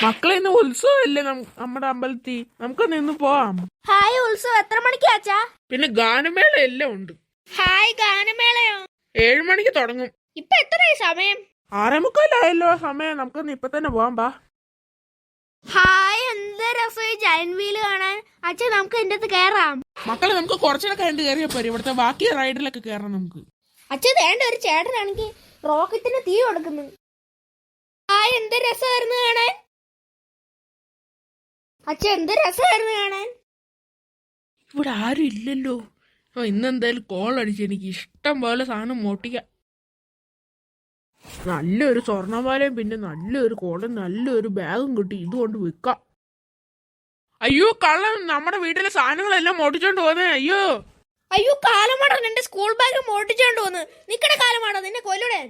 മക്കളെ ഇന്ന് ഉത്സവമല്ലേ നമ്മുടെ അമ്പലത്തിൽ, നമുക്കൊന്ന് ഇന്ന് പോവാം. ഹായ്, ഉത്സവം എത്ര മണിക്കാച്ചാ? പിന്നെ ഗാനമേള എല്ലാം ഉണ്ട്. ഹായ്, ഗാനമേളയോ? 7 മണിക്ക് തുടങ്ങും. ഇപ്പൊ എത്രയായി സമയം? 6:45 സമയം. നമുക്കൊന്ന് ഇപ്പൊ തന്നെ പോവാം. ബാ. ഹായ്, എന്ത് രസമായി ജയന്റ് വീല് കാണാൻ. അച്ഛൻ നമുക്ക് എന്റെ അടുത്ത് കേറാം. മക്കളെ നമുക്ക് കുറച്ചുകൂടെ കഴിഞ്ഞ് കയറിയാ പോരെ, ഇവിടുത്തെ ബാക്കി റൈഡിലൊക്കെ കയറാം നമുക്ക്. അച്ഛൻ വേണ്ട, ഒരു ചേട്ടനാണെങ്കിൽ റോക്കറ്റിന് തീ കൊടുക്കുന്നു. ഹായ്, എന്ത് രസമായിരുന്നു കാണാൻ. അച്ഛൻ എന്ത് രസമായിരുന്നു കാണാൻ. ഇവിടെ ആരും ഇല്ലല്ലോ. ഇന്നെന്തായാലും കോൾ അടിച്ച് എനിക്ക് ഇഷ്ടം പോലെ സാധനം മോട്ടിക്കാം. നല്ലൊരു സ്വർണ്ണമാലയും പിന്നെ നല്ലൊരു കോളും നല്ലൊരു ബാഗും കിട്ടി. ഇതുകൊണ്ട് വിൽക്കാം. അയ്യോ, കള്ളൻ നമ്മുടെ വീട്ടിലെ സാധനങ്ങളെല്ലാം മോട്ടിച്ചോണ്ട് പോന്നേ. അയ്യോ അയ്യോ, കാലമാടോ, എന്റെ സ്കൂൾ ബാഗ് മോട്ടിച്ചോണ്ട് പോന്ന്. നിക്കടെ കാലമാടോ, നിന്നെ കൊല്ലൂടെ.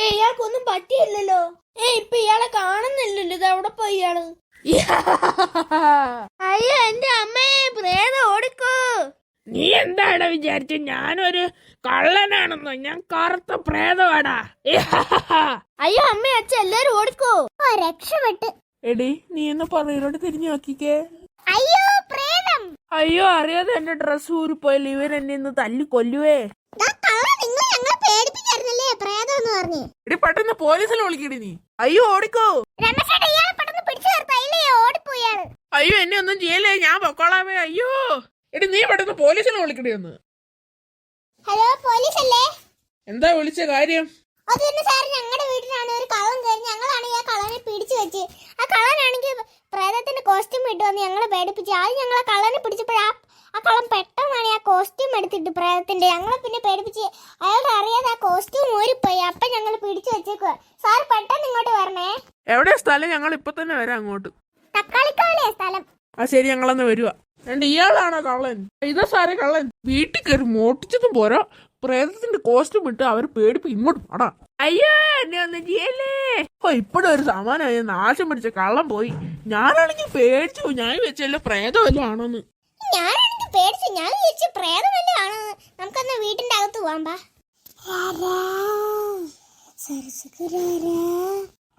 ഇയാൾക്കൊന്നും പറ്റിയില്ലല്ലോ. ഇപ്പൊ ഇയാളെ കാണുന്നില്ലല്ലോ. ഇത് എവിടെ പോയി ഇയാള്? അയ്യോ, എന്റെ അമ്മേ, പ്രേതം ഓടിക്കോ. നീ എന്താടാ വിചാരിച്ച ഞാനൊരു കള്ളനാണെന്നോ? ഞാൻ കറുത്ത പ്രേതമാടാ. അയ്യോ അമ്മേ, അച്ഛൻ എല്ലാരും ഓടിക്കോ. രക്ഷപ്പെട്ട്. എടി, നീ എന്ന് പറയിലോട്ട് തിരിഞ്ഞു നോക്കിക്കേ. അയ്യോ, പ്രേതം. അയ്യോ, അറിയാതെ എന്റെ ഡ്രസ് ഊരിപ്പോയല്ലോ. ഇവൻ എന്നെ ഇന്ന് തല്ലി കൊല്ലുവേ. എടി, പെട്ടെന്ന് പോലീസിനെ വിളിക്കടി നീ. അയ്യോ, ഓടിക്കോ. അയ്യോ, എന്നെ ഒന്നും ചെയ്യല്ലേ, ഞാൻ പൊക്കോളാവേ. അയ്യോ, എടി നീ പെട്ടെന്ന് പോലീസിനെ വിളിക്കടി ഒന്ന്. ഹലോ, പോലീസ് അല്ലേ? എന്താ വിളിച്ച കാര്യം? അതൊന്നും സാർ, ഞങ്ങളുടെ വീട്ടിലാണ് ഒരു കള്ളൻ കയറി. ഞങ്ങളാണ് ഈ കള്ളനെ പിടിച്ചു വെച്ച്. ആ കള്ളനാണെങ്കിൽ പ്രേതത്തിന്റെ കോസ്റ്റ്യൂം ഇട്ട് വന്ന് ഞങ്ങളെ പേടിപ്പിച്ചു. ആദ്യം ഞങ്ങളെ കള്ളനെ പിടിച്ചപ്പോഴാ ആ കള്ളൻ പെട്ടെന്നാണ് ആ കോസ്റ്റ്യൂം എടുത്തിട്ട് പ്രേതത്തിന്റെ ഞങ്ങളെ പിന്നെ പേടിപ്പിച്ച്. അയാളുടെ അറിയാതെ ആ കോസ്റ്റ്യൂം ഊരിപ്പോയി. അപ്പൊ ഞങ്ങൾ പിടിച്ചു വെച്ചേക്കുക. സാർ പെട്ടെന്ന് ഇങ്ങോട്ട് വരണേ. എവിടെയാ സ്ഥലം? ഞങ്ങൾ ഇപ്പൊ തന്നെ വരാം അങ്ങോട്ട്. തക്കാളിക്കാവിലെയാ സ്ഥലം. ആ ശരി, ഞങ്ങളന്ന് വരുവാ. എന്റെ ഇയാളാണോ കള്ളൻ? ഇതാ സാറേ കള്ളൻ. വീട്ടിൽ കയറി മോട്ടിച്ചതും പോരാ, പ്രേതത്തിന്റെ കോസ്റ്റ്യൂം ഇട്ട് അവർ പേടിപ്പ് ഇങ്ങോട്ട് പാടാ. അയ്യോ, എന്നെ ഒന്നും ചെയ്യല്ലേ. ഇപ്പോഴും ഒരു സമാനമായ നാശം പിടിച്ച കള്ളം പോയി. ഞാനാണെങ്കിൽ പേടിച്ചു. ഞാൻ വെച്ചല്ലോ പ്രേതം വല്ലതും ആണോന്ന്. ഞാനാണെങ്കിൽ പേടിച്ചു. ഞാൻ വിചാരിച്ചു പ്രേതം വല്ലതും ആണെന്ന്. നമുക്കൊന്ന് വീട്ടിന്റെ അകത്ത് പോവാം.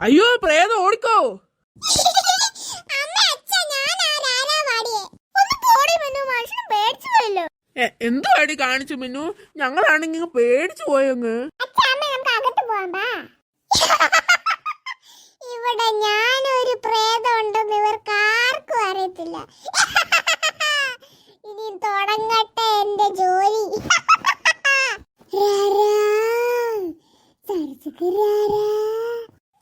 അയ്യോ, പ്രേതം ഓടിക്കോ. എന്തോ അടി കാണിച്ചു മിന്നു. ഞങ്ങളാണെങ്കിൽ പേടിച്ചു പോയങ്ങ്. ഇവിടെ ഞാനൊരു പ്രേതം ഉണ്ടെന്ന് ഇവർക്ക് ആർക്കും അറിയത്തില്ല. ഇനി തുടങ്ങട്ടെ എന്റെ ജോലി.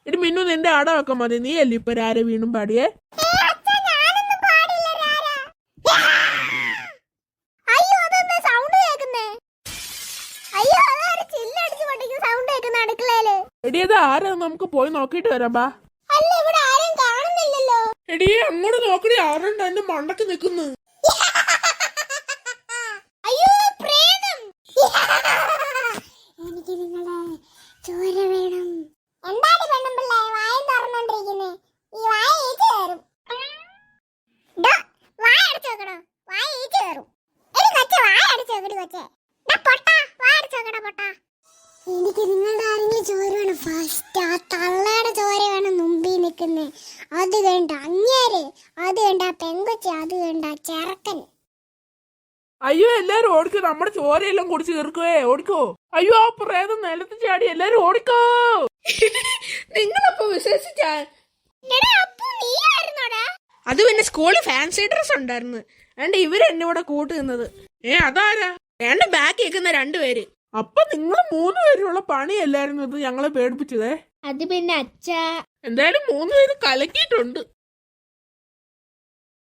എടി മിന്നു, നിന്റെ അടമൊക്കെ മതി. നീ അല്ലേ ഇപ്പൊ രാര വീണും പാടിയേ. എടി, അത് ആരാ? നമുക്ക് പോയി നോക്കിട്ട് വരാം. ബാ. എടി, അങ്ങോട്ട് നോക്കടി. ആരുണ്ട് എന്റെ മണ്ടക്ക് നിക്കുന്നു. എനിക്ക് നിങ്ങളെ ചോര വേണം. എന്താണ് പെണ്ണുമ്പിള്ളേ വായ തുറന്നോണ്ടിരിക്കുന്നേ? ഈ വായ ഈച്ച കയറും. വായ അടച്ചു വെക്കണോ? വായ ഈച്ച കയറും. എടി കൊച്ചെ, വായ അടച്ചു വെക്കടി കൊച്ചെ. പൊട്ടാ, വായ അടച്ചു വെക്കടാ പൊട്ടാ. എനിക്ക് നിങ്ങളുടെ ആരെങ്കിലും ചോര വേണം. ഫസ്റ്റ് ആ തള്ളയുടെ ചോര വേണം മുമ്പിൽ നിൽക്കുന്നേ. അത് വേണ്ട അങ്ങേര്, അത് വേണ്ട പെങ്കൊച്ചി, അത് വേണ്ട ചെറുക്കൻ. അയ്യോ, എല്ലാരും ഓടിക്കോ. നമ്മുടെ ചോരയെല്ലാം കുടിച്ച് തീർക്കുവേ. ഓടിക്കോ. അയ്യോ, ആ പ്രേതം നിലത്ത് ചാടി. എല്ലാരും ഓടിക്കോ. നിങ്ങളപ്പോ വിശ്വസിച്ചാ? അത് പിന്നെ സ്കൂളിൽ ഫാൻസി ഡ്രസ് ഉണ്ടായിരുന്നു. അതുകൊണ്ട് ഇവരെന്നെ ഇവിടെ കൂട്ടുന്നത്. അതാരാ? എന്റെ ബാക്കി വെക്കുന്ന 2 പേര്. അപ്പൊ നിങ്ങൾ 3 പേരുള്ള പണിയല്ലായിരുന്നു ഇത് ഞങ്ങളെ പേടിപ്പിച്ചതേ? അത് പിന്നെ അച്ഛാ, എന്തായാലും 3 പേര് കലക്കിയിട്ടുണ്ട്.